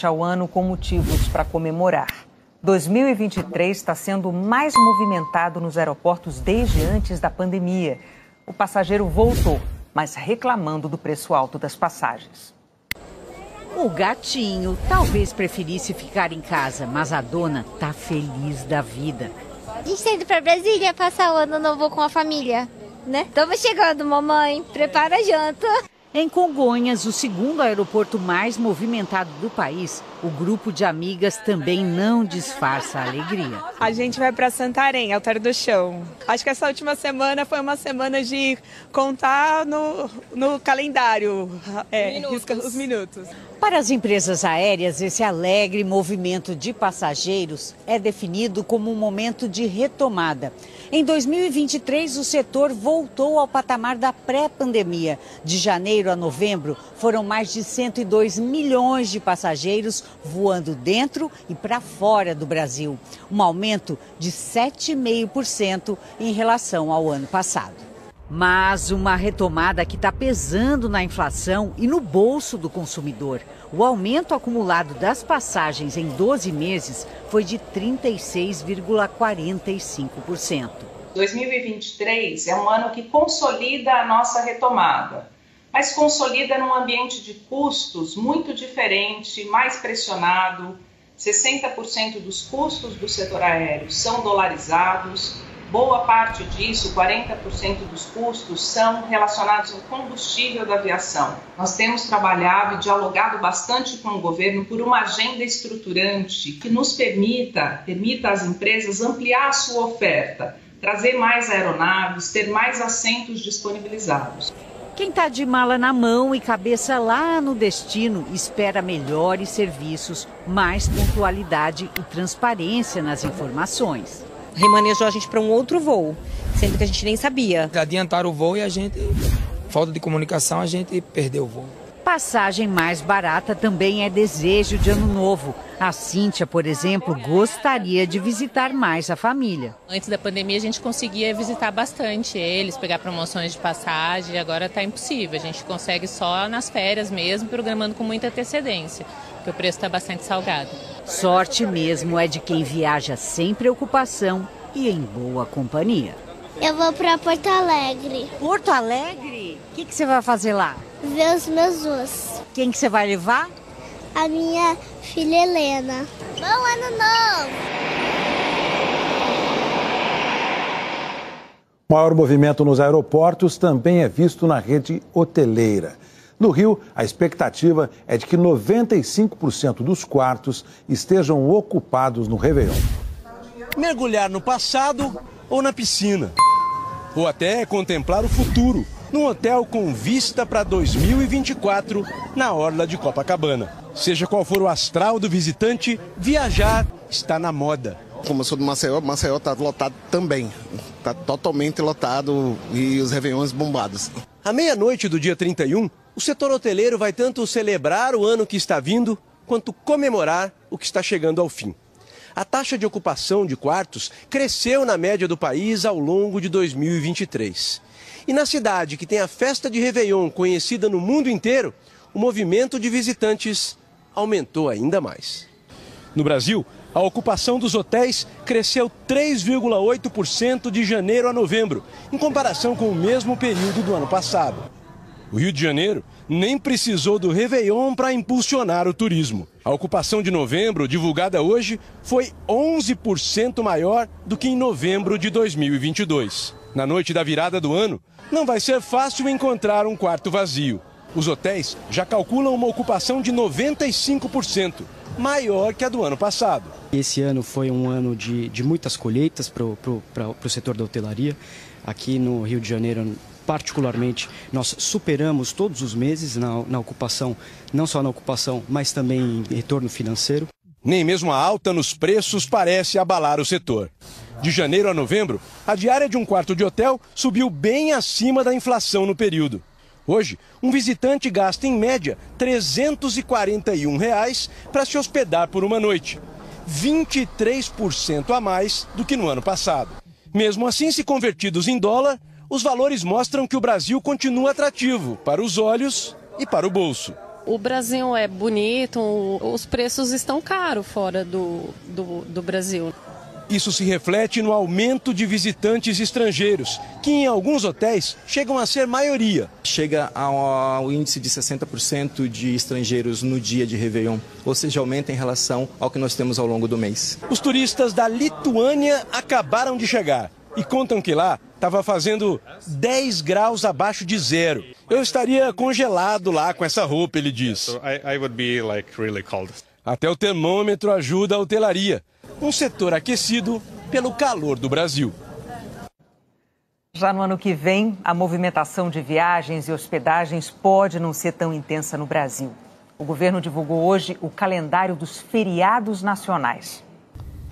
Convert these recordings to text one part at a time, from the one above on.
fecha o ano com motivos para comemorar. 2023 está sendo mais movimentado nos aeroportos desde antes da pandemia. O passageiro voltou, mas reclamando do preço alto das passagens. O gatinho talvez preferisse ficar em casa, mas a dona tá feliz da vida. A gente está indo para Brasília passar o ano novo com a família, né? Estamos chegando, mamãe. Prepara a janta. Em Congonhas, o segundo aeroporto mais movimentado do país, o grupo de amigas também não disfarça a alegria. A gente vai para Santarém, Altar do Chão. Acho que essa última semana foi uma semana de contar no calendário os minutos. Para as empresas aéreas, esse alegre movimento de passageiros é definido como um momento de retomada. Em 2023, o setor voltou ao patamar da pré-pandemia. De janeiro a novembro, foram mais de 102 milhões de passageiros voando dentro e para fora do Brasil. Um aumento de 7,5% em relação ao ano passado. Mas uma retomada que está pesando na inflação e no bolso do consumidor. O aumento acumulado das passagens em 12 meses foi de 36,45%. 2023 é um ano que consolida a nossa retomada, mas consolida num ambiente de custos muito diferente, mais pressionado. 60% dos custos do setor aéreo são dolarizados. Boa parte disso, 40% dos custos, são relacionados ao combustível da aviação. Nós temos trabalhado e dialogado bastante com o governo por uma agenda estruturante que nos permita às empresas ampliar a sua oferta, trazer mais aeronaves, ter mais assentos disponibilizados. Quem está de mala na mão e cabeça lá no destino espera melhores serviços, mais pontualidade e transparência nas informações. Remanejou a gente para um outro voo, sendo que a gente nem sabia. Adiantaram o voo e a gente, falta de comunicação, a gente perdeu o voo. Passagem mais barata também é desejo de ano novo. A Cíntia, por exemplo, gostaria de visitar mais a família. Antes da pandemia a gente conseguia visitar bastante eles, pegar promoções de passagem, agora está impossível. A gente consegue só nas férias mesmo, programando com muita antecedência, porque o preço está bastante salgado. Sorte mesmo é de quem viaja sem preocupação e em boa companhia. Eu vou para Porto Alegre. Porto Alegre? O que você vai fazer lá? Ver os meus voos. Quem que você vai levar? A minha filha Helena. Bom ano novo! O maior movimento nos aeroportos também é visto na rede hoteleira. No Rio, a expectativa é de que 95% dos quartos estejam ocupados no Réveillon. Mergulhar no passado ou na piscina. Ou até contemplar o futuro, num hotel com vista para 2024, na orla de Copacabana. Seja qual for o astral do visitante, viajar está na moda. Como eu sou do Maceió está lotado também. Está totalmente lotado e os Réveillons bombados. À meia-noite do dia 31, o setor hoteleiro vai tanto celebrar o ano que está vindo, quanto comemorar o que está chegando ao fim. A taxa de ocupação de quartos cresceu na média do país ao longo de 2023. E na cidade que tem a festa de Réveillon conhecida no mundo inteiro, o movimento de visitantes aumentou ainda mais. No Brasil, a ocupação dos hotéis cresceu 3,8% de janeiro a novembro, em comparação com o mesmo período do ano passado. O Rio de Janeiro nem precisou do Réveillon para impulsionar o turismo. A ocupação de novembro, divulgada hoje, foi 11% maior do que em novembro de 2022. Na noite da virada do ano, não vai ser fácil encontrar um quarto vazio. Os hotéis já calculam uma ocupação de 95%, maior que a do ano passado. Esse ano foi um ano de muitas colheitas para o setor da hotelaria. Aqui no Rio de Janeiro, particularmente, nós superamos todos os meses na ocupação, não só na ocupação, mas também em retorno financeiro. Nem mesmo a alta nos preços parece abalar o setor. De janeiro a novembro, a diária de um quarto de hotel subiu bem acima da inflação no período. Hoje, um visitante gasta em média R$ 341 para se hospedar por uma noite, 23% a mais do que no ano passado. Mesmo assim, se convertidos em dólar, os valores mostram que o Brasil continua atrativo para os olhos e para o bolso. O Brasil é bonito, os preços estão caros fora do Brasil. Isso se reflete no aumento de visitantes estrangeiros, que em alguns hotéis chegam a ser maioria. Chega ao índice de 60% de estrangeiros no dia de Réveillon, ou seja, aumenta em relação ao que nós temos ao longo do mês. Os turistas da Lituânia acabaram de chegar e contam que lá estava fazendo 10 graus abaixo de zero. Eu estaria congelado lá com essa roupa, ele diz. I would be really cold. Até o termômetro ajuda a hotelaria, um setor aquecido pelo calor do Brasil. Já no ano que vem, a movimentação de viagens e hospedagens pode não ser tão intensa no Brasil. O governo divulgou hoje o calendário dos feriados nacionais.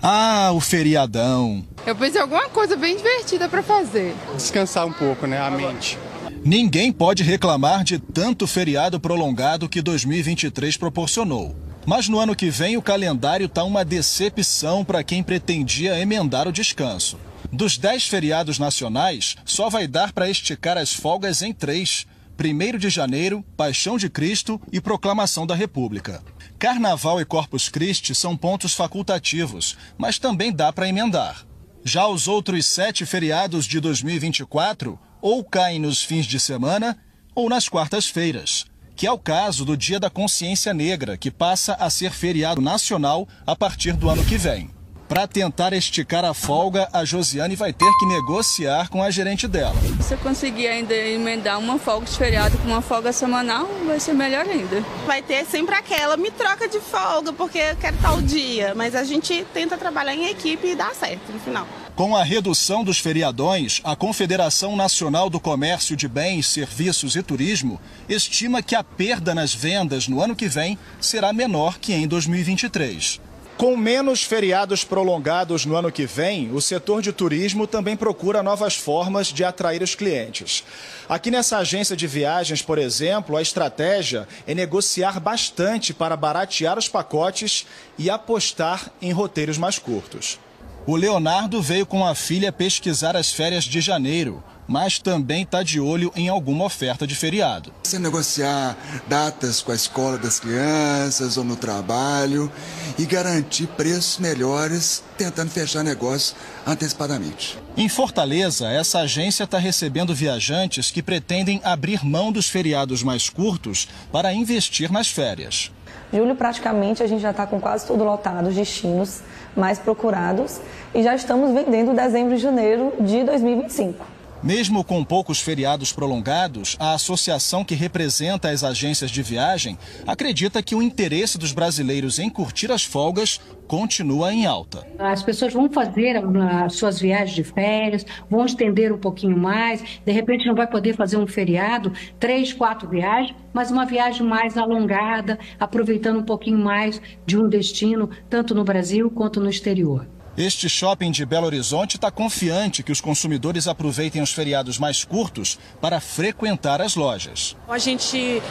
Ah, o feriadão. Eu pensei em alguma coisa bem divertida para fazer. Descansar um pouco, né, a mente. Ninguém pode reclamar de tanto feriado prolongado que 2023 proporcionou. Mas no ano que vem o calendário está uma decepção para quem pretendia emendar o descanso. Dos 10 feriados nacionais, só vai dar para esticar as folgas em 3. 1º de janeiro, Paixão de Cristo e Proclamação da República. Carnaval e Corpus Christi são pontos facultativos, mas também dá para emendar. Já os outros 7 feriados de 2024 ou caem nos fins de semana ou nas quartas-feiras, que é o caso do Dia da Consciência Negra, que passa a ser feriado nacional a partir do ano que vem. Para tentar esticar a folga, a Josiane vai ter que negociar com a gerente dela. Se eu conseguir ainda emendar uma folga de feriado com uma folga semanal, vai ser melhor ainda. Vai ter sempre aquela, me troca de folga porque eu quero tal dia, mas a gente tenta trabalhar em equipe e dá certo no final. Com a redução dos feriadões, a Confederação Nacional do Comércio de Bens, Serviços e Turismo estima que a perda nas vendas no ano que vem será menor que em 2023. Com menos feriados prolongados no ano que vem, o setor de turismo também procura novas formas de atrair os clientes. Aqui nessa agência de viagens, por exemplo, a estratégia é negociar bastante para baratear os pacotes e apostar em roteiros mais curtos. O Leonardo veio com a filha pesquisar as férias de janeiro, mas também está de olho em alguma oferta de feriado. Você negociar datas com a escola das crianças ou no trabalho e garantir preços melhores, tentando fechar negócio antecipadamente. Em Fortaleza, essa agência está recebendo viajantes que pretendem abrir mão dos feriados mais curtos para investir nas férias. Julho, praticamente, a gente já está com quase tudo lotado, os destinos mais procurados, e já estamos vendendo dezembro e janeiro de 2025. Mesmo com poucos feriados prolongados, a associação que representa as agências de viagem acredita que o interesse dos brasileiros em curtir as folgas continua em alta. As pessoas vão fazer as suas viagens de férias, vão estender um pouquinho mais, de repente não vai poder fazer um feriado, 3, 4 viagens, mas uma viagem mais alongada, aproveitando um pouquinho mais de um destino, tanto no Brasil quanto no exterior. Este shopping de Belo Horizonte está confiante que os consumidores aproveitem os feriados mais curtos para frequentar as lojas. A gente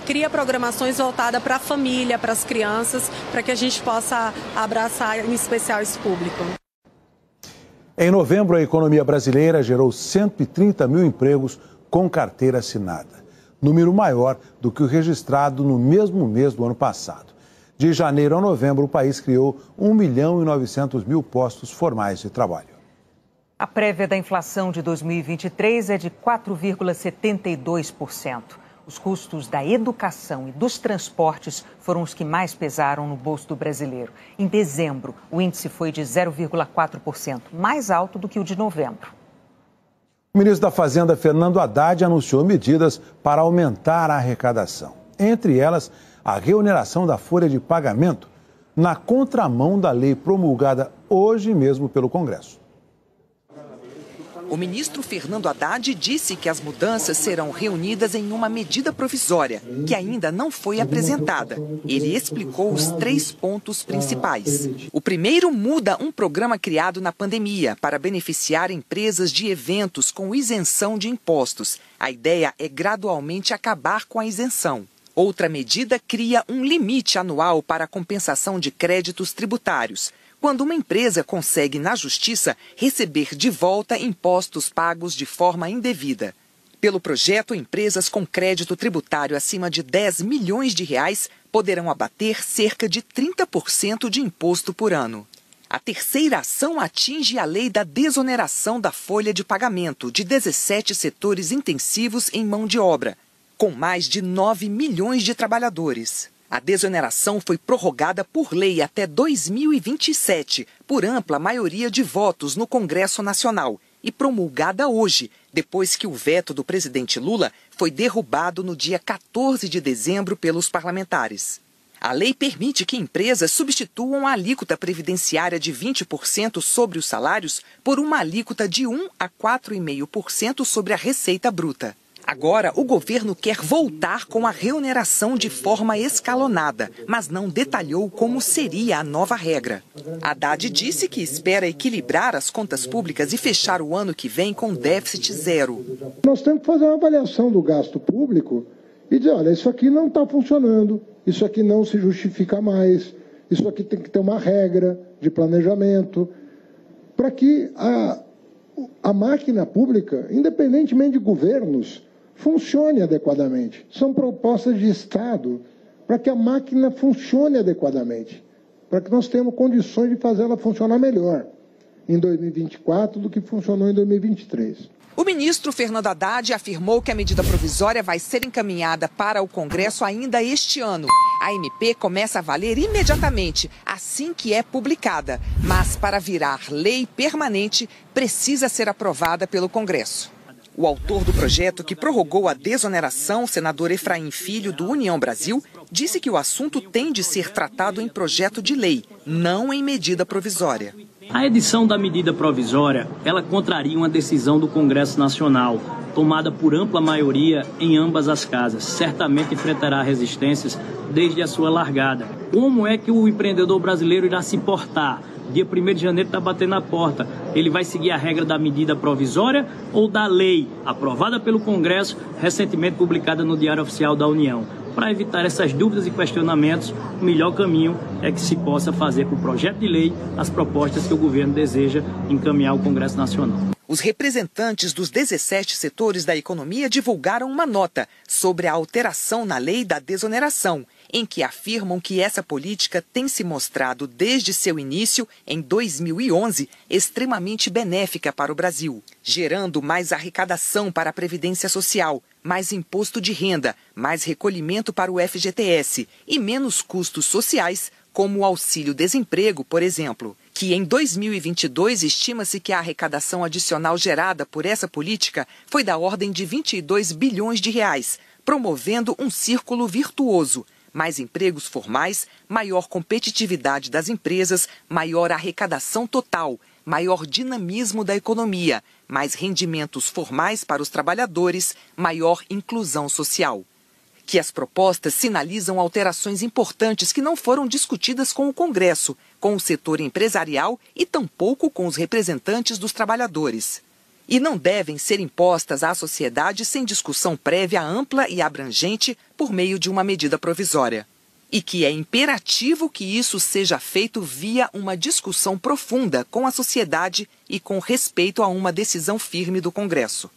cria programações voltadas para a família, para as crianças, para que a gente possa abraçar em especial esse público. Em novembro, a economia brasileira gerou 130 mil empregos com carteira assinada, número maior do que o registrado no mesmo mês do ano passado. De janeiro a novembro, o país criou 1.900.000 postos formais de trabalho. A prévia da inflação de 2023 é de 4,72%. Os custos da educação e dos transportes foram os que mais pesaram no bolso do brasileiro. Em dezembro, o índice foi de 0,4%, mais alto do que o de novembro. O ministro da Fazenda, Fernando Haddad, anunciou medidas para aumentar a arrecadação. Entre elas, a reoneração da folha de pagamento, na contramão da lei promulgada hoje mesmo pelo Congresso. O ministro Fernando Haddad disse que as mudanças serão reunidas em uma medida provisória, que ainda não foi apresentada. Ele explicou os 3 pontos principais. O primeiro muda um programa criado na pandemia para beneficiar empresas de eventos com isenção de impostos. A ideia é gradualmente acabar com a isenção. Outra medida cria um limite anual para a compensação de créditos tributários, quando uma empresa consegue, na justiça, receber de volta impostos pagos de forma indevida. Pelo projeto, empresas com crédito tributário acima de 10 milhões de reais poderão abater cerca de 30% de imposto por ano. A terceira ação atinge a lei da desoneração da folha de pagamento de 17 setores intensivos em mão de obra, com mais de 9 milhões de trabalhadores. A desoneração foi prorrogada por lei até 2027, por ampla maioria de votos no Congresso Nacional, e promulgada hoje, depois que o veto do presidente Lula foi derrubado no dia 14 de dezembro pelos parlamentares. A lei permite que empresas substituam a alíquota previdenciária de 20% sobre os salários por uma alíquota de 1 a 4,5% sobre a receita bruta. Agora, o governo quer voltar com a reoneração de forma escalonada, mas não detalhou como seria a nova regra. Haddad disse que espera equilibrar as contas públicas e fechar o ano que vem com déficit zero. Nós temos que fazer uma avaliação do gasto público e dizer, olha, isso aqui não está funcionando, isso aqui não se justifica mais, isso aqui tem que ter uma regra de planejamento, para que a máquina pública, independentemente de governos, funcione adequadamente. São propostas de Estado para que a máquina funcione adequadamente, para que nós tenhamos condições de fazer ela funcionar melhor em 2024 do que funcionou em 2023. O ministro Fernando Haddad afirmou que a medida provisória vai ser encaminhada para o Congresso ainda este ano. A MP começa a valer imediatamente, assim que é publicada, mas para virar lei permanente, precisa ser aprovada pelo Congresso. O autor do projeto, que prorrogou a desoneração, o senador Efraim Filho, do União Brasil, disse que o assunto tem de ser tratado em projeto de lei, não em medida provisória. A edição da medida provisória, ela contraria uma decisão do Congresso Nacional, tomada por ampla maioria em ambas as casas. Certamente enfrentará resistências desde a sua largada. Como é que o empreendedor brasileiro irá se portar? Dia 1º de janeiro está batendo na porta. Ele vai seguir a regra da medida provisória ou da lei aprovada pelo Congresso, recentemente publicada no Diário Oficial da União? Para evitar essas dúvidas e questionamentos, o melhor caminho é que se possa fazer com o projeto de lei as propostas que o governo deseja encaminhar ao Congresso Nacional. Os representantes dos 17 setores da economia divulgaram uma nota sobre a alteração na lei da desoneração, em que afirmam que essa política tem se mostrado desde seu início, em 2011, extremamente benéfica para o Brasil, gerando mais arrecadação para a Previdência Social, mais imposto de renda, mais recolhimento para o FGTS e menos custos sociais, como o auxílio-desemprego, por exemplo, que em 2022 estima-se que a arrecadação adicional gerada por essa política foi da ordem de 22 bilhões de reais, promovendo um círculo virtuoso. Mais empregos formais, maior competitividade das empresas, maior arrecadação total, maior dinamismo da economia, mais rendimentos formais para os trabalhadores, maior inclusão social. Que as propostas sinalizam alterações importantes que não foram discutidas com o Congresso, com o setor empresarial e tampouco com os representantes dos trabalhadores. E não devem ser impostas à sociedade sem discussão prévia ampla e abrangente por meio de uma medida provisória. E que é imperativo que isso seja feito via uma discussão profunda com a sociedade e com respeito a uma decisão firme do Congresso.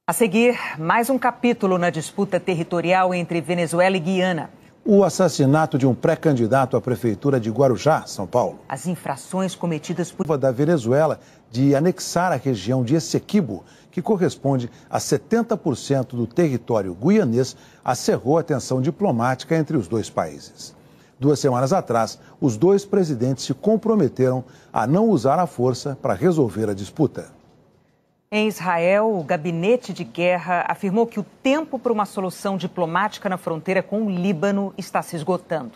A seguir, mais um capítulo na disputa territorial entre Venezuela e Guiana. O assassinato de um pré-candidato à prefeitura de Guarujá, São Paulo. As infrações cometidas por da Venezuela de anexar a região de Essequibo, que corresponde a 70% do território guianês, acerrou a tensão diplomática entre os dois países. 2 semanas atrás, os dois presidentes se comprometeram a não usar a força para resolver a disputa. Em Israel, o gabinete de guerra afirmou que o tempo para uma solução diplomática na fronteira com o Líbano está se esgotando.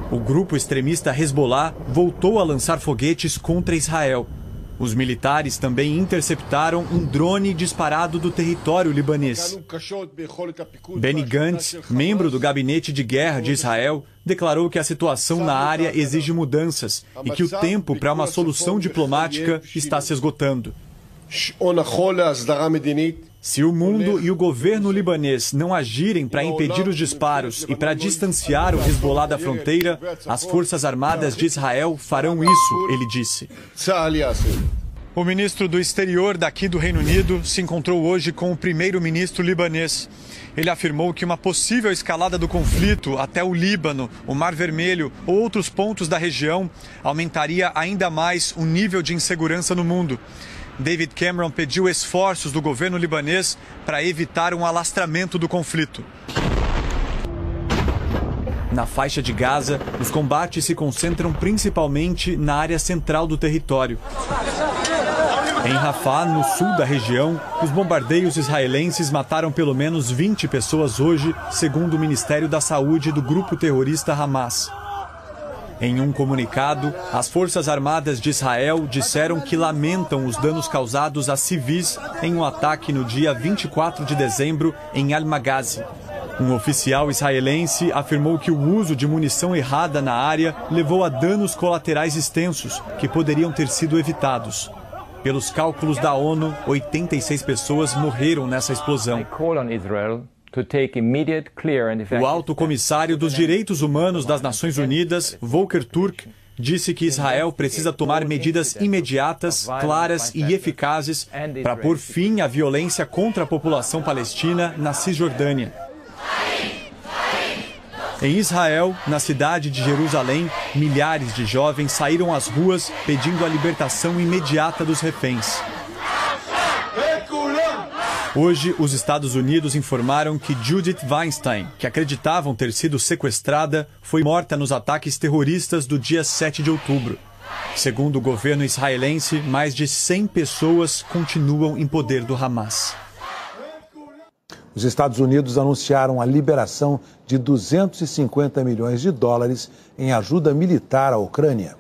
O grupo extremista Hezbollah voltou a lançar foguetes contra Israel. Os militares também interceptaram um drone disparado do território libanês. Benny Gantz, membro do gabinete de guerra de Israel, declarou que a situação na área exige mudanças e que o tempo para uma solução diplomática está se esgotando. Se o mundo e o governo libanês não agirem para impedir os disparos e para distanciar o Hezbollah da fronteira, as Forças Armadas de Israel farão isso, ele disse. O ministro do Exterior daqui do Reino Unido se encontrou hoje com o primeiro-ministro libanês. Ele afirmou que uma possível escalada do conflito até o Líbano, o Mar Vermelho ou outros pontos da região aumentaria ainda mais o nível de insegurança no mundo. David Cameron pediu esforços do governo libanês para evitar um alastramento do conflito. Na faixa de Gaza, os combates se concentram principalmente na área central do território. Em Rafah, no sul da região, os bombardeios israelenses mataram pelo menos 20 pessoas hoje, segundo o Ministério da Saúde do grupo terrorista Hamas. Em um comunicado, as Forças Armadas de Israel disseram que lamentam os danos causados a civis em um ataque no dia 24 de dezembro em Al-Maghazi. Um oficial israelense afirmou que o uso de munição errada na área levou a danos colaterais extensos, que poderiam ter sido evitados. Pelos cálculos da ONU, 86 pessoas morreram nessa explosão. O alto comissário dos Direitos Humanos das Nações Unidas, Volker Turk, disse que Israel precisa tomar medidas imediatas, claras e eficazes para pôr fim à violência contra a população palestina na Cisjordânia. Em Israel, na cidade de Jerusalém, milhares de jovens saíram às ruas pedindo a libertação imediata dos reféns. Hoje, os Estados Unidos informaram que Judith Weinstein, que acreditavam ter sido sequestrada, foi morta nos ataques terroristas do dia 7 de outubro. Segundo o governo israelense, mais de 100 pessoas continuam em poder do Hamas. Os Estados Unidos anunciaram a liberação de 250 milhões de dólares em ajuda militar à Ucrânia.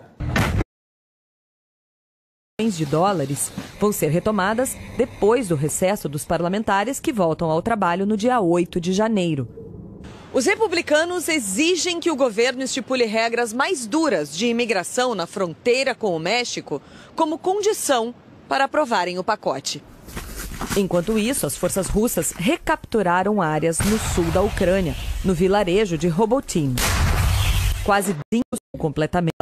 De dólares vão ser retomadas depois do recesso dos parlamentares que voltam ao trabalho no dia 8 de janeiro. Os republicanos exigem que o governo estipule regras mais duras de imigração na fronteira com o México como condição para aprovarem o pacote. Enquanto isso, as forças russas recapturaram áreas no sul da Ucrânia, no vilarejo de Robotin. Quase completamente.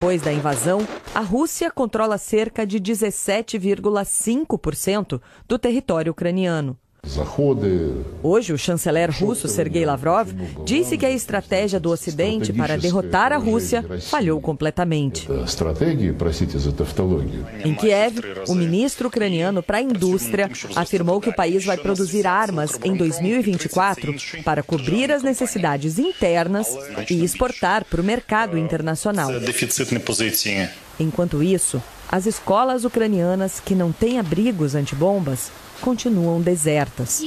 Depois da invasão, a Rússia controla cerca de 17,5% do território ucraniano. Hoje, o chanceler russo Sergei Lavrov disse que a estratégia do Ocidente para derrotar a Rússia falhou completamente. Em Kiev, o ministro ucraniano para a indústria afirmou que o país vai produzir armas em 2024 para cobrir as necessidades internas e exportar para o mercado internacional. Enquanto isso, as escolas ucranianas que não têm abrigos antibombas continuam desertas.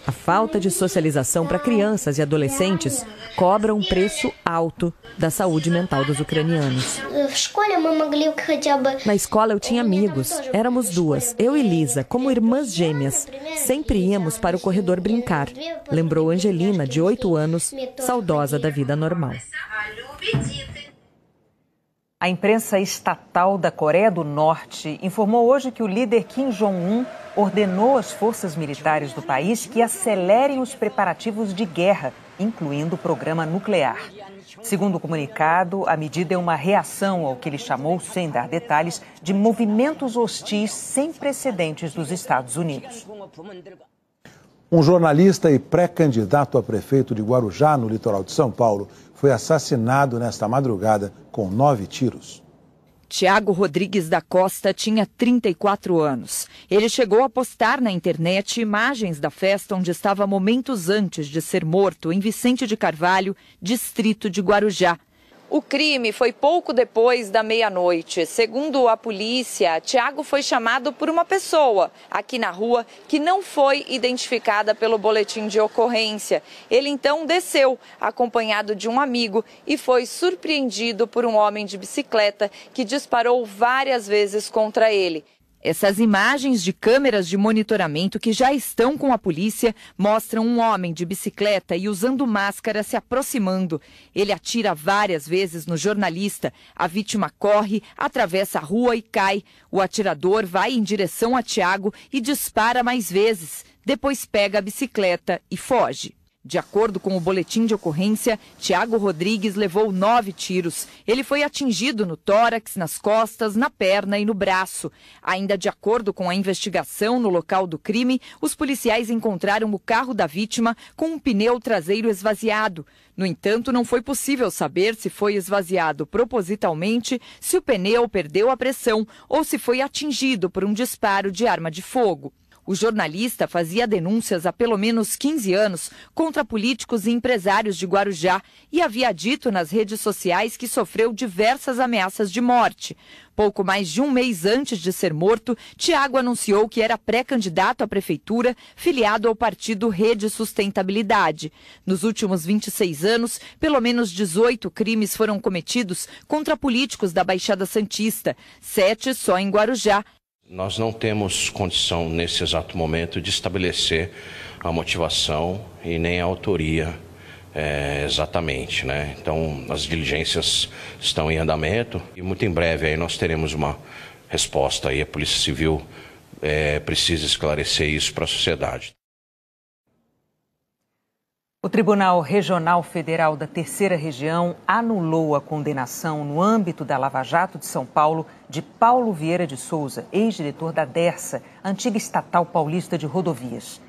A falta de socialização para crianças e adolescentes cobra um preço alto da saúde mental dos ucranianos. Na escola eu tinha amigos, éramos duas, eu e Lisa, como irmãs gêmeas. Sempre íamos para o corredor brincar, lembrou Angelina, de 8 anos, saudosa da vida normal. A imprensa estatal da Coreia do Norte informou hoje que o líder Kim Jong-un ordenou às forças militares do país que acelerem os preparativos de guerra, incluindo o programa nuclear. Segundo o comunicado, a medida é uma reação ao que ele chamou, sem dar detalhes, de movimentos hostis sem precedentes dos Estados Unidos. Um jornalista e pré-candidato a prefeito de Guarujá, no litoral de São Paulo, foi assassinado nesta madrugada com 9 tiros. Tiago Rodrigues da Costa tinha 34 anos. Ele chegou a postar na internet imagens da festa onde estava momentos antes de ser morto em Vicente de Carvalho, distrito de Guarujá. O crime foi pouco depois da meia-noite. Segundo a polícia, Tiago foi chamado por uma pessoa aqui na rua que não foi identificada pelo boletim de ocorrência. Ele então desceu, acompanhado de um amigo, e foi surpreendido por um homem de bicicleta que disparou várias vezes contra ele. Essas imagens de câmeras de monitoramento que já estão com a polícia mostram um homem de bicicleta e usando máscara se aproximando. Ele atira várias vezes no jornalista. A vítima corre, atravessa a rua e cai. O atirador vai em direção a Tiago e dispara mais vezes. Depois pega a bicicleta e foge. De acordo com o boletim de ocorrência, Tiago Rodrigues levou 9 tiros. Ele foi atingido no tórax, nas costas, na perna e no braço. Ainda de acordo com a investigação, no local do crime, os policiais encontraram o carro da vítima com um pneu traseiro esvaziado. No entanto, não foi possível saber se foi esvaziado propositalmente, se o pneu perdeu a pressão ou se foi atingido por um disparo de arma de fogo. O jornalista fazia denúncias há pelo menos 15 anos contra políticos e empresários de Guarujá e havia dito nas redes sociais que sofreu diversas ameaças de morte. Pouco mais de um mês antes de ser morto, Tiago anunciou que era pré-candidato à prefeitura, filiado ao partido Rede Sustentabilidade. Nos últimos 26 anos, pelo menos 18 crimes foram cometidos contra políticos da Baixada Santista, 7 só em Guarujá. Nós não temos condição, nesse exato momento, de estabelecer a motivação e nem a autoria exatamente, né? Então, as diligências estão em andamento e muito em breve aí nós teremos uma resposta. Aí a Polícia Civil precisa esclarecer isso para a sociedade. O Tribunal Regional Federal da Terceira Região anulou a condenação no âmbito da Lava Jato de São Paulo de Paulo Vieira de Souza, ex-diretor da Dersa, antiga estatal paulista de rodovias.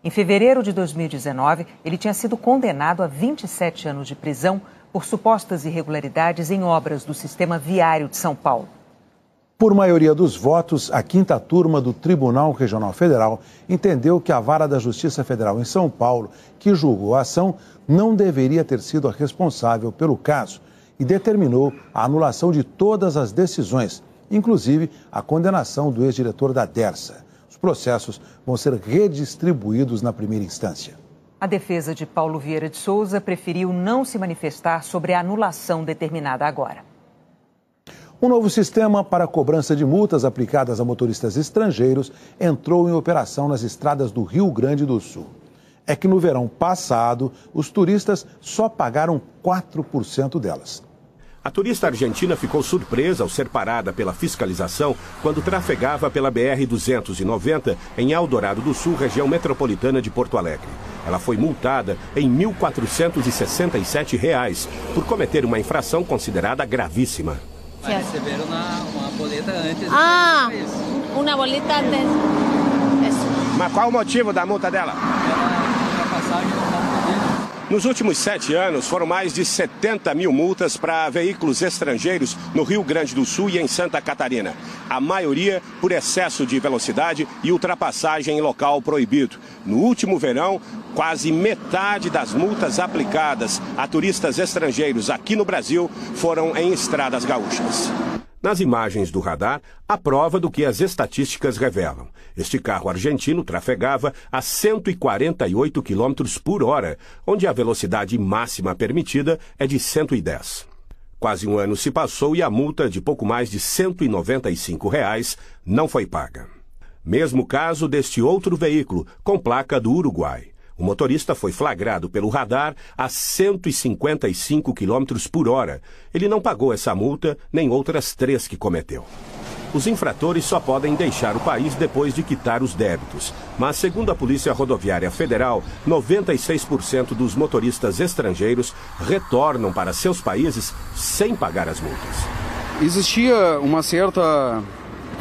Em fevereiro de 2019, ele tinha sido condenado a 27 anos de prisão por supostas irregularidades em obras do sistema viário de São Paulo. Por maioria dos votos, a 5ª turma do Tribunal Regional Federal entendeu que a Vara da Justiça Federal em São Paulo, que julgou a ação, não deveria ter sido a responsável pelo caso e determinou a anulação de todas as decisões, inclusive a condenação do ex-diretor da Dersa. Os processos vão ser redistribuídos na primeira instância. A defesa de Paulo Vieira de Souza preferiu não se manifestar sobre a anulação determinada agora. Um novo sistema para a cobrança de multas aplicadas a motoristas estrangeiros entrou em operação nas estradas do Rio Grande do Sul. É que no verão passado, os turistas só pagaram 4% delas. A turista argentina ficou surpresa ao ser parada pela fiscalização quando trafegava pela BR-290 em Eldorado do Sul, região metropolitana de Porto Alegre. Ela foi multada em R$ 1.467 por cometer uma infração considerada gravíssima. Mas receberam uma boleta antes. Uma boleta antes. Mas qual o motivo da multa dela? Nos últimos 7 anos, foram mais de 70 mil multas para veículos estrangeiros no Rio Grande do Sul e em Santa Catarina. A maioria por excesso de velocidade e ultrapassagem em local proibido. No último verão, quase metade das multas aplicadas a turistas estrangeiros aqui no Brasil foram em estradas gaúchas. Nas imagens do radar, a prova do que as estatísticas revelam. Este carro argentino trafegava a 148 km por hora, onde a velocidade máxima permitida é de 110. Quase um ano se passou e a multa de pouco mais de R$ 195 não foi paga. Mesmo caso deste outro veículo, com placa do Uruguai. O motorista foi flagrado pelo radar a 155 km por hora. Ele não pagou essa multa, nem outras 3 que cometeu. Os infratores só podem deixar o país depois de quitar os débitos. Mas, segundo a Polícia Rodoviária Federal, 96% dos motoristas estrangeiros retornam para seus países sem pagar as multas. Existia uma certa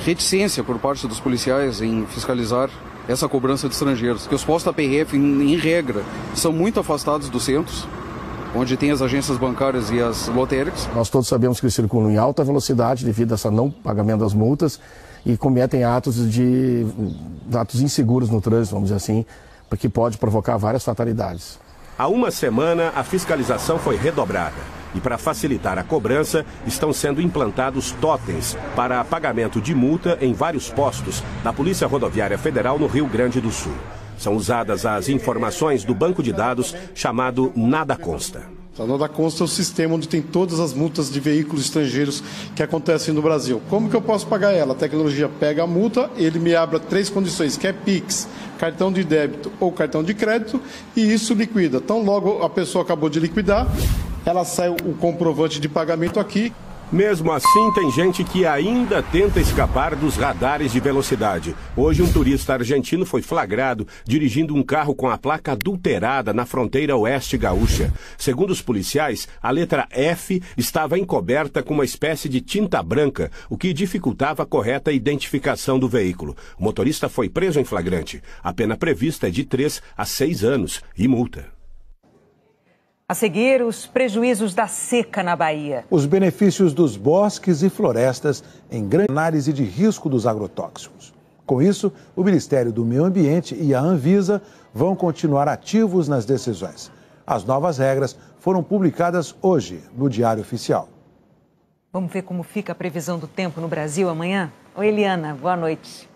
reticência por parte dos policiais em fiscalizar essa cobrança de estrangeiros, que os postos da PRF, em regra, são muito afastados dos centros, onde tem as agências bancárias e as lotéricas. Nós todos sabemos que eles circulam em alta velocidade devido a esse não pagamento das multas e cometem atos inseguros no trânsito, vamos dizer assim, porque pode provocar várias fatalidades. Há uma semana, a fiscalização foi redobrada. E para facilitar a cobrança, estão sendo implantados totens para pagamento de multa em vários postos da Polícia Rodoviária Federal no Rio Grande do Sul. São usadas as informações do banco de dados chamado Nada Consta. O Nada Consta é o sistema onde tem todas as multas de veículos estrangeiros que acontecem no Brasil. Como que eu posso pagar ela? A tecnologia pega a multa, ele me abre 3 condições, que é Pix, cartão de débito ou cartão de crédito, e isso liquida. Então, logo a pessoa acabou de liquidar, ela sai o comprovante de pagamento aqui. Mesmo assim, tem gente que ainda tenta escapar dos radares de velocidade. Hoje, um turista argentino foi flagrado dirigindo um carro com a placa adulterada na fronteira oeste gaúcha. Segundo os policiais, a letra F estava encoberta com uma espécie de tinta branca, o que dificultava a correta identificação do veículo. O motorista foi preso em flagrante. A pena prevista é de 3 a 6 anos e multa. A seguir, os prejuízos da seca na Bahia. Os benefícios dos bosques e florestas em grande análise de risco dos agrotóxicos. Com isso, o Ministério do Meio Ambiente e a Anvisa vão continuar ativos nas decisões. As novas regras foram publicadas hoje no Diário Oficial. Vamos ver como fica a previsão do tempo no Brasil amanhã? Oi, Eliana, boa noite.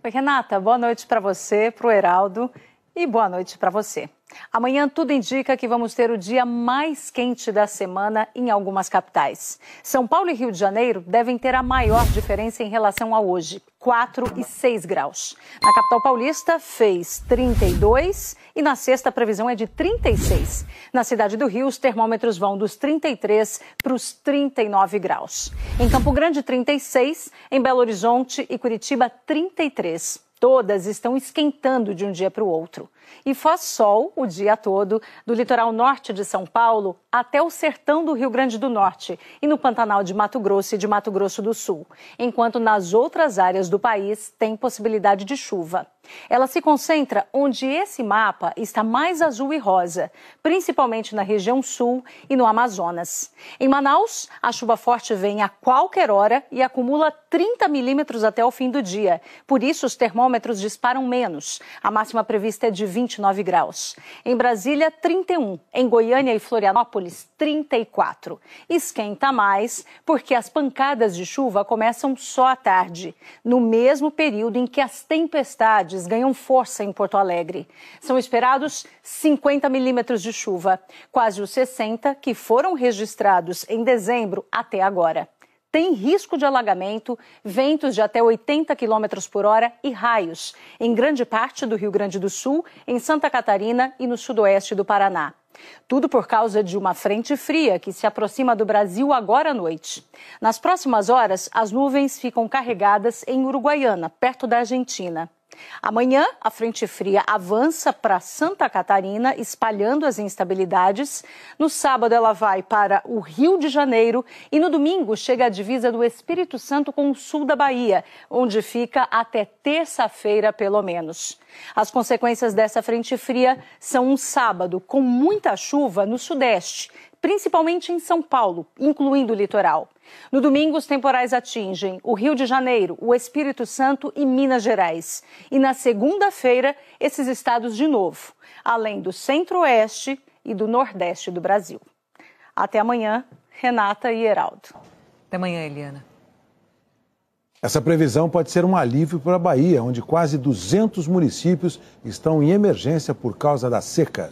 Oi, Renata, boa noite para você, para o Heraldo e boa noite para você. Amanhã tudo indica que vamos ter o dia mais quente da semana em algumas capitais. São Paulo e Rio de Janeiro devem ter a maior diferença em relação a hoje, 4 e 6 graus. Na capital paulista fez 32 e na sexta a previsão é de 36. Na cidade do Rio, os termômetros vão dos 33 para os 39 graus. Em Campo Grande, 36, em Belo Horizonte e Curitiba, 33. Todas estão esquentando de um dia para o outro. E faz sol o dia todo, do litoral norte de São Paulo até o sertão do Rio Grande do Norte e no Pantanal de Mato Grosso e de Mato Grosso do Sul, enquanto nas outras áreas do país tem possibilidade de chuva. Ela se concentra onde esse mapa está mais azul e rosa, principalmente na região sul e no Amazonas. Em Manaus, a chuva forte vem a qualquer hora e acumula 30 milímetros até o fim do dia. Por isso, os termômetros disparam menos. A máxima prevista é de 29 graus. Em Brasília, 31. Em Goiânia e Florianópolis, 34. Esquenta mais porque as pancadas de chuva começam só à tarde, no mesmo período em que as tempestades ganham força em Porto Alegre. São esperados 50 milímetros de chuva, quase os 60 que foram registrados em dezembro até agora. Tem risco de alagamento, ventos de até 80 km por hora e raios, em grande parte do Rio Grande do Sul, em Santa Catarina e no sudoeste do Paraná. Tudo por causa de uma frente fria que se aproxima do Brasil agora à noite. Nas próximas horas, as nuvens ficam carregadas em Uruguaiana, perto da Argentina. Amanhã, a frente fria avança para Santa Catarina, espalhando as instabilidades. No sábado, ela vai para o Rio de Janeiro e no domingo chega à divisa do Espírito Santo com o sul da Bahia, onde fica até terça-feira, pelo menos. As consequências dessa frente fria são um sábado com muita chuva no sudeste, principalmente em São Paulo, incluindo o litoral. No domingo, os temporais atingem o Rio de Janeiro, o Espírito Santo e Minas Gerais. E na segunda-feira, esses estados de novo, além do centro-oeste e do nordeste do Brasil. Até amanhã, Renata e Heraldo. Até amanhã, Eliana. Essa previsão pode ser um alívio para a Bahia, onde quase 200 municípios estão em emergência por causa da seca.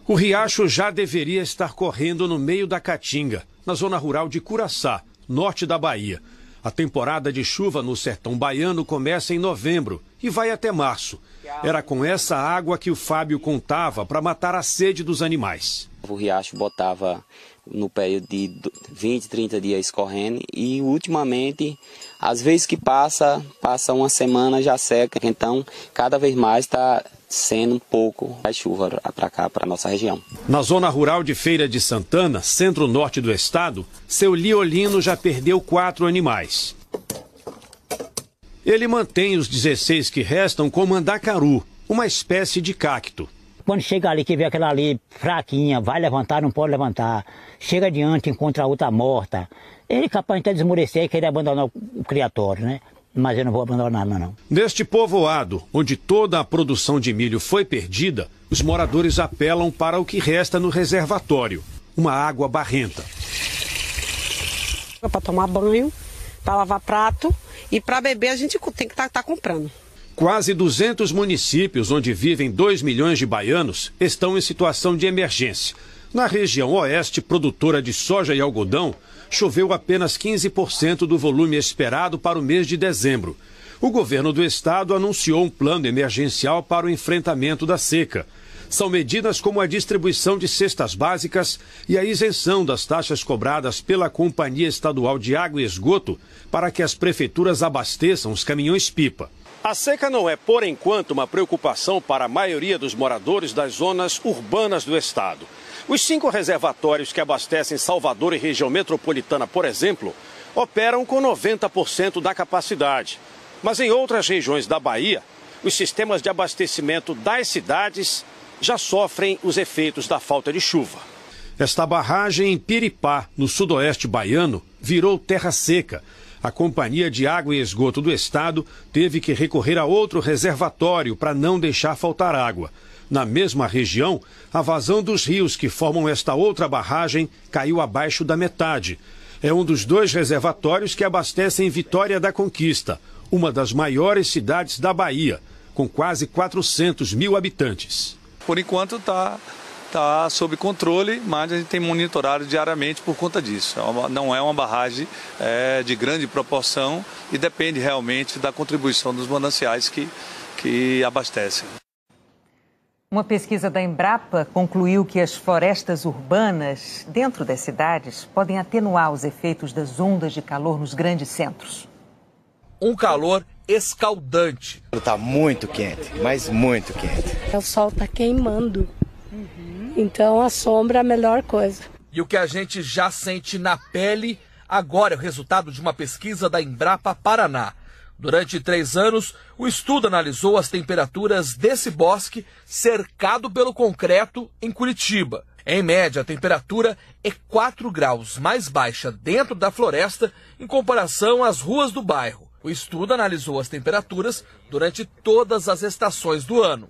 O riacho já deveria estar correndo no meio da Caatinga, na zona rural de Curaçá, norte da Bahia. A temporada de chuva no sertão baiano começa em novembro e vai até março. Era com essa água que o Fábio contava para matar a sede dos animais. O riacho botava no período de 20, 30 dias correndo e ultimamente, às vezes que passa uma semana já seca. Então, cada vez mais está sendo um pouco a chuva para cá, para a nossa região. Na zona rural de Feira de Santana, centro-norte do estado, seu Liolino já perdeu 4 animais. Ele mantém os 16 que restam com mandacaru, uma espécie de cacto. Quando chega ali, que vê aquela ali fraquinha, vai levantar, não pode levantar. Chega adiante, encontra a outra morta. Ele é capaz de desmorecer e querer abandonar o criatório, né? Mas eu não vou abandonar, não. Neste povoado, onde toda a produção de milho foi perdida, os moradores apelam para o que resta no reservatório, uma água barrenta. Para tomar banho, para lavar prato e para beber a gente tem que estar comprando. Quase 200 municípios onde vivem 2 milhões de baianos estão em situação de emergência. Na região oeste, produtora de soja e algodão, choveu apenas 15% do volume esperado para o mês de dezembro. O governo do estado anunciou um plano emergencial para o enfrentamento da seca. São medidas como a distribuição de cestas básicas e a isenção das taxas cobradas pela Companhia Estadual de Água e Esgoto para que as prefeituras abasteçam os caminhões-pipa. A seca não é, por enquanto, uma preocupação para a maioria dos moradores das zonas urbanas do estado. Os 5 reservatórios que abastecem Salvador e região metropolitana, por exemplo, operam com 90% da capacidade. Mas em outras regiões da Bahia, os sistemas de abastecimento das cidades já sofrem os efeitos da falta de chuva. Esta barragem em Piripá, no sudoeste baiano, virou terra seca. A Companhia de Água e Esgoto do Estado teve que recorrer a outro reservatório para não deixar faltar água. Na mesma região, a vazão dos rios que formam esta outra barragem caiu abaixo da metade. É um dos 2 reservatórios que abastecem Vitória da Conquista, uma das maiores cidades da Bahia, com quase 400 mil habitantes. Por enquanto está sob controle, mas a gente tem monitorado diariamente por conta disso. Não é uma barragem de grande proporção e depende realmente da contribuição dos mananciais que abastecem. Uma pesquisa da Embrapa concluiu que as florestas urbanas dentro das cidades podem atenuar os efeitos das ondas de calor nos grandes centros. Um calor escaldante. Está muito quente, mas muito quente. O sol está queimando, então a sombra é a melhor coisa. E o que a gente já sente na pele agora é o resultado de uma pesquisa da Embrapa Paraná. Durante 3 anos, o estudo analisou as temperaturas desse bosque cercado pelo concreto em Curitiba. Em média, a temperatura é 4 graus mais baixa dentro da floresta em comparação às ruas do bairro. O estudo analisou as temperaturas durante todas as estações do ano.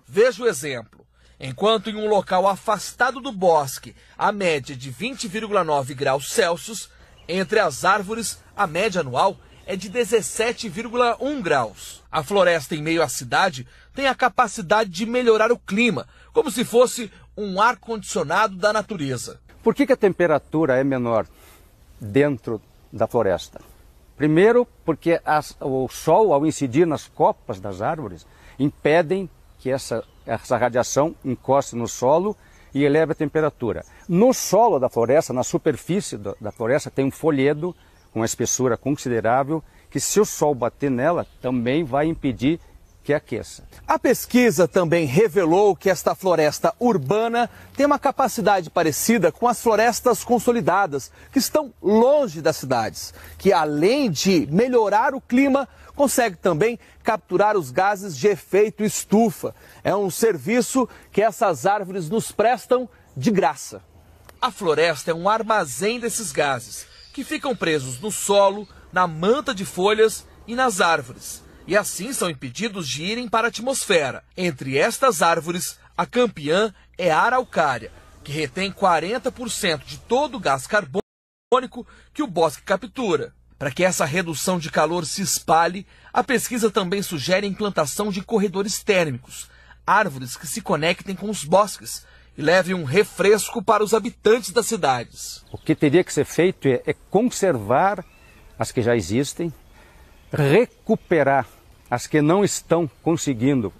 Veja o exemplo. Enquanto em um local afastado do bosque, a média é de 20,9 graus Celsius, entre as árvores, a média anual é de 17,1 graus. A floresta em meio à cidade tem a capacidade de melhorar o clima, como se fosse um ar-condicionado da natureza. Por que a temperatura é menor dentro da floresta? Primeiro, porque o sol, ao incidir nas copas das árvores, impedem que essa radiação encoste no solo e eleve a temperatura. No solo da floresta, na superfície da floresta, tem um folhedo com uma espessura considerável, que se o sol bater nela, também vai impedir que aqueça. A pesquisa também revelou que esta floresta urbana tem uma capacidade parecida com as florestas consolidadas, que estão longe das cidades, que além de melhorar o clima, consegue também capturar os gases de efeito estufa. É um serviço que essas árvores nos prestam de graça. A floresta é um armazém desses gases, que ficam presos no solo, na manta de folhas e nas árvores. E assim são impedidos de irem para a atmosfera. Entre estas árvores, a campeã é a araucária, que retém 40% de todo o gás carbônico que o bosque captura. Para que essa redução de calor se espalhe, a pesquisa também sugere a implantação de corredores térmicos, árvores que se conectem com os bosques e levem um refresco para os habitantes das cidades. O que teria que ser feito é conservar as que já existem, recuperar as que não estão conseguindo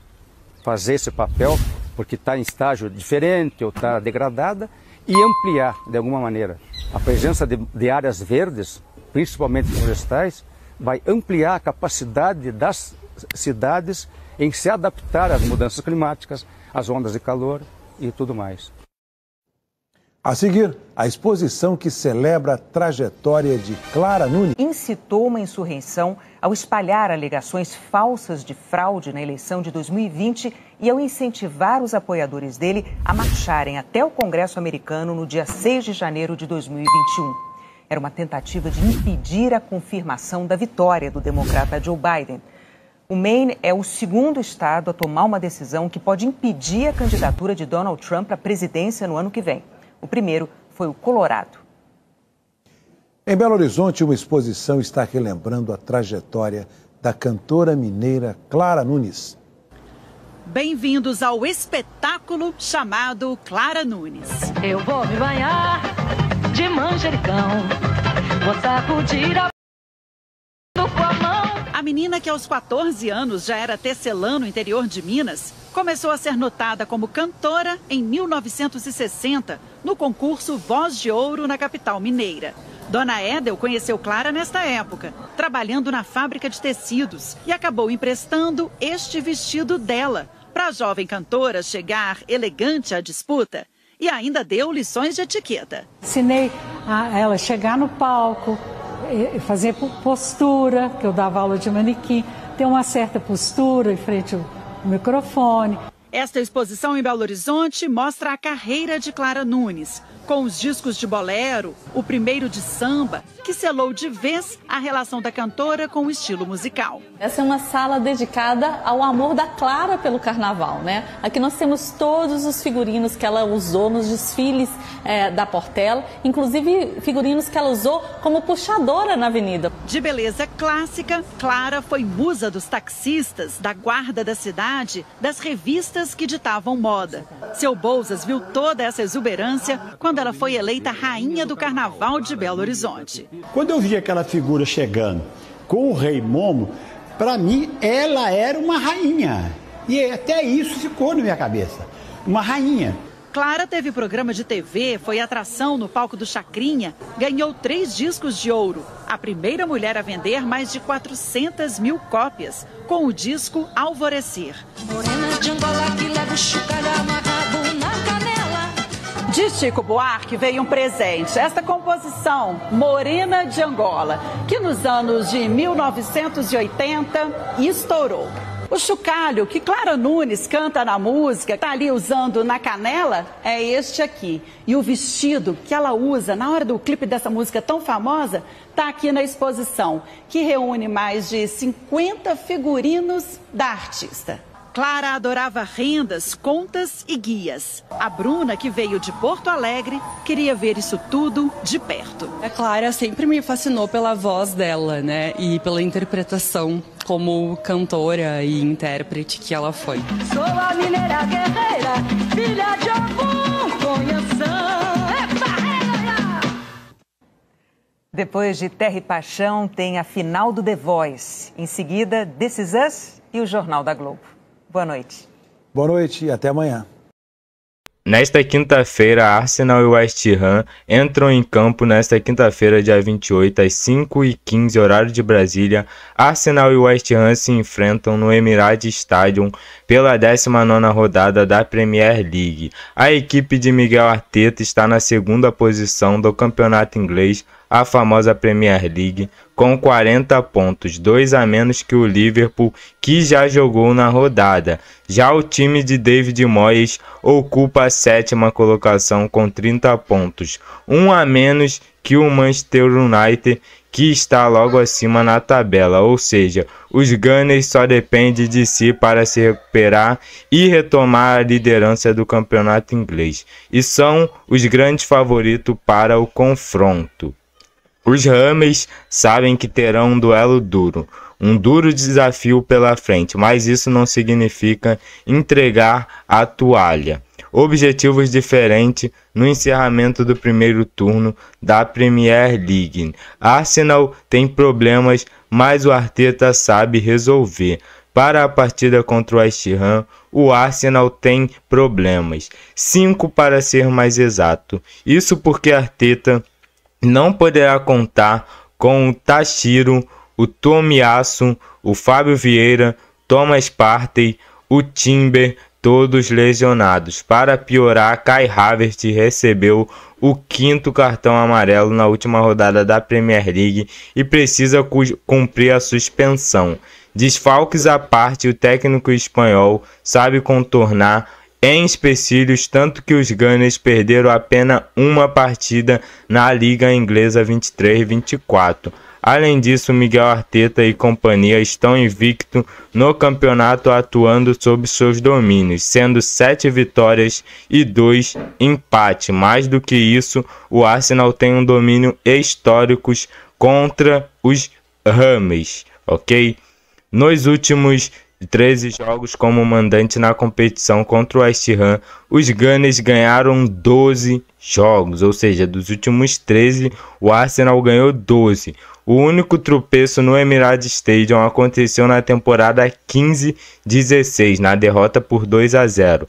fazer esse papel, porque está em estágio diferente ou está degradada, e ampliar, de alguma maneira. A presença de áreas verdes, principalmente florestais, vai ampliar a capacidade das cidades em se adaptar às mudanças climáticas, às ondas de calor e tudo mais. A seguir, a exposição que celebra a trajetória de Clara Nunes. Incitou uma insurreição ao espalhar alegações falsas de fraude na eleição de 2020 e ao incentivar os apoiadores dele a marcharem até o Congresso americano no dia 6 de janeiro de 2021. Era uma tentativa de impedir a confirmação da vitória do democrata Joe Biden. O Maine é o segundo estado a tomar uma decisão que pode impedir a candidatura de Donald Trump à presidência no ano que vem. O primeiro foi o Colorado. Em Belo Horizonte, uma exposição está relembrando a trajetória da cantora mineira Clara Nunes. Bem-vindos ao espetáculo chamado Clara Nunes. Eu vou me banhar de manjericão, vou sacudir a com a mão. A menina que aos 14 anos já era tecelã no interior de Minas, começou a ser notada como cantora em 1960, no concurso Voz de Ouro na capital mineira. Dona Edel conheceu Clara nesta época, trabalhando na fábrica de tecidos, e acabou emprestando este vestido dela para a jovem cantora chegar elegante à disputa. E ainda deu lições de etiqueta. Ensinei a ela chegar no palco, fazer postura, que eu dava aula de manequim, ter uma certa postura em frente ao microfone. Esta exposição em Belo Horizonte mostra a carreira de Clara Nunes, com os discos de bolero, o primeiro de samba, que selou de vez a relação da cantora com o estilo musical. Essa é uma sala dedicada ao amor da Clara pelo carnaval, né? Aqui nós temos todos os figurinos que ela usou nos desfiles da Portela, inclusive figurinos que ela usou como puxadora na avenida. De beleza clássica, Clara foi musa dos taxistas, da guarda da cidade, das revistas que ditavam moda. Seu Bouzas viu toda essa exuberância quando ela foi eleita rainha do Carnaval de Belo Horizonte. Quando eu vi aquela figura chegando com o Rei Momo, para mim ela era uma rainha. E até isso ficou na minha cabeça. Uma rainha. Clara teve programa de TV, foi atração no palco do Chacrinha, ganhou 3 discos de ouro. A primeira mulher a vender mais de 400 mil cópias, com o disco Alvorecer. Morena de Angola que leva o chocalho amarrado na canela. De Chico Buarque veio um presente, esta composição, Morena de Angola, que nos anos de 1980 estourou. O chocalho que Clara Nunes canta na música, está ali usando na canela, é este aqui. E o vestido que ela usa na hora do clipe dessa música tão famosa, está aqui na exposição, que reúne mais de 50 figurinos da artista. Clara adorava rendas, contas e guias. A Bruna, que veio de Porto Alegre, queria ver isso tudo de perto. A Clara sempre me fascinou pela voz dela, né? E pela interpretação como cantora e intérprete que ela foi. Sou a mineira guerreira, filha de algum conheção. Depois de Terra e Paixão, tem a final do The Voice. Em seguida, This Is Us e o Jornal da Globo. Boa noite. Boa noite e até amanhã. Nesta quinta-feira, Arsenal e West Ham entram em campo nesta quinta-feira, dia 28, às 5h15, horário de Brasília. Arsenal e West Ham se enfrentam no Emirates Stadium pela 19ª rodada da Premier League. A equipe de Miguel Arteta está na segunda posição do campeonato inglês, a famosa Premier League, com 40 pontos, 2 a menos que o Liverpool, que já jogou na rodada. Já o time de David Moyes ocupa a 7ª colocação com 30 pontos, 1 a menos que o Manchester United, que está logo acima na tabela, ou seja, os Gunners só dependem de si para se recuperar e retomar a liderança do campeonato inglês, e são os grandes favoritos para o confronto. Os Hammers sabem que terão um duelo duro, um duro desafio pela frente, mas isso não significa entregar a toalha. Objetivos diferentes no encerramento do primeiro turno da Premier League. Arsenal tem problemas, mas o Arteta sabe resolver. Para a partida contra o West Ham, o Arsenal tem problemas, 5 para ser mais exato. Isso porque Arteta não poderá contar com o Tashiro, o Tomiyasu, o Fábio Vieira, Thomas Partey, o Timber, todos lesionados. Para piorar, Kai Havertz recebeu o 5º cartão amarelo na última rodada da Premier League e precisa cumprir a suspensão. Desfalques à parte, o técnico espanhol sabe contornar em empecilhos, tanto que os Gunners perderam apenas uma partida na Liga Inglesa 23-24. Além disso, Miguel Arteta e companhia estão invictos no campeonato, atuando sob seus domínios, sendo 7 vitórias e 2 empates. Mais do que isso, o Arsenal tem um domínio histórico contra os Hammers, ok? Nos últimos 13 jogos como mandante na competição contra o West Ham, os Gunners ganharam 12 jogos, ou seja, dos últimos 13, o Arsenal ganhou 12. O único tropeço no Emirates Stadium aconteceu na temporada 15-16, na derrota por 2-0.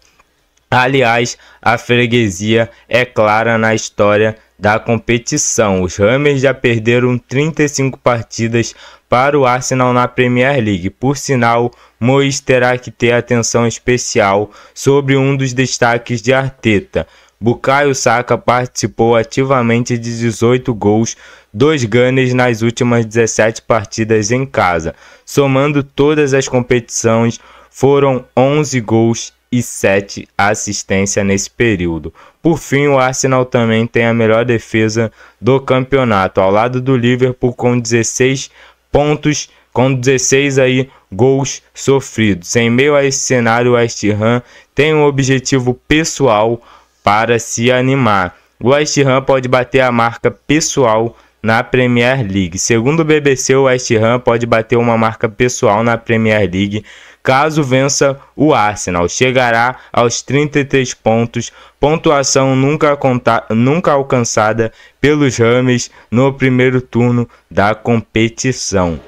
Aliás, a freguesia é clara na história da competição. Os Hammers já perderam 35 partidas para o Arsenal na Premier League. Por sinal, Moyes terá que ter atenção especial sobre um dos destaques de Arteta. Bukayo Saka participou ativamente de 18 gols dos Gunners nas últimas 17 partidas em casa. Somando todas as competições, foram 11 gols e 7 assistências nesse período. Por fim, o Arsenal também tem a melhor defesa do campeonato, ao lado do Liverpool com 16 pontos, com 16 gols sofridos. Em meio a esse cenário, o West Ham tem um objetivo pessoal para se animar. O West Ham pode bater a marca pessoal na Premier League. Segundo o BBC, o West Ham pode bater uma marca pessoal na Premier League caso vença o Arsenal. Chegará aos 33 pontos, pontuação nunca alcançada pelos Hammers no primeiro turno da competição.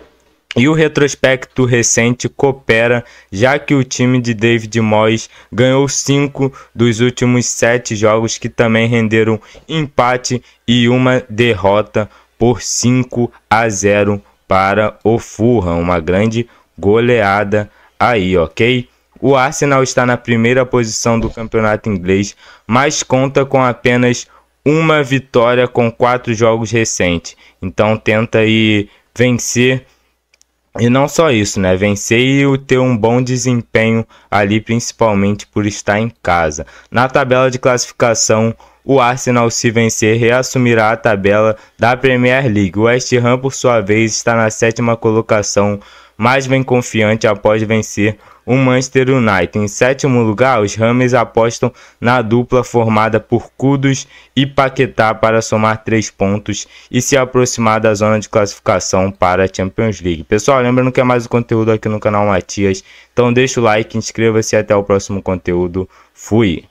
E o retrospecto recente coopera, já que o time de David Moyes ganhou 5 dos últimos 7 jogos, que também renderam empate e uma derrota por 5-0 para o Fulham. Uma grande goleada aí, ok? O Arsenal está na primeira posição do campeonato inglês, mas conta com apenas uma vitória com 4 jogos recentes. Então tenta aí vencer. E não só isso, né? Vencer e ter um bom desempenho ali, principalmente por estar em casa. Na tabela de classificação, o Arsenal, se vencer, reassumirá a tabela da Premier League. O West Ham, por sua vez, está na 7ª colocação, mas vem confiante após vencer o Manchester United. Em 7º lugar, os Hammers apostam na dupla formada por Kudus e Paquetá para somar 3 pontos e se aproximar da zona de classificação para a Champions League. Pessoal, lembrando que é mais um conteúdo aqui no canal Matias, então deixa o like, inscreva-se e até o próximo conteúdo. Fui!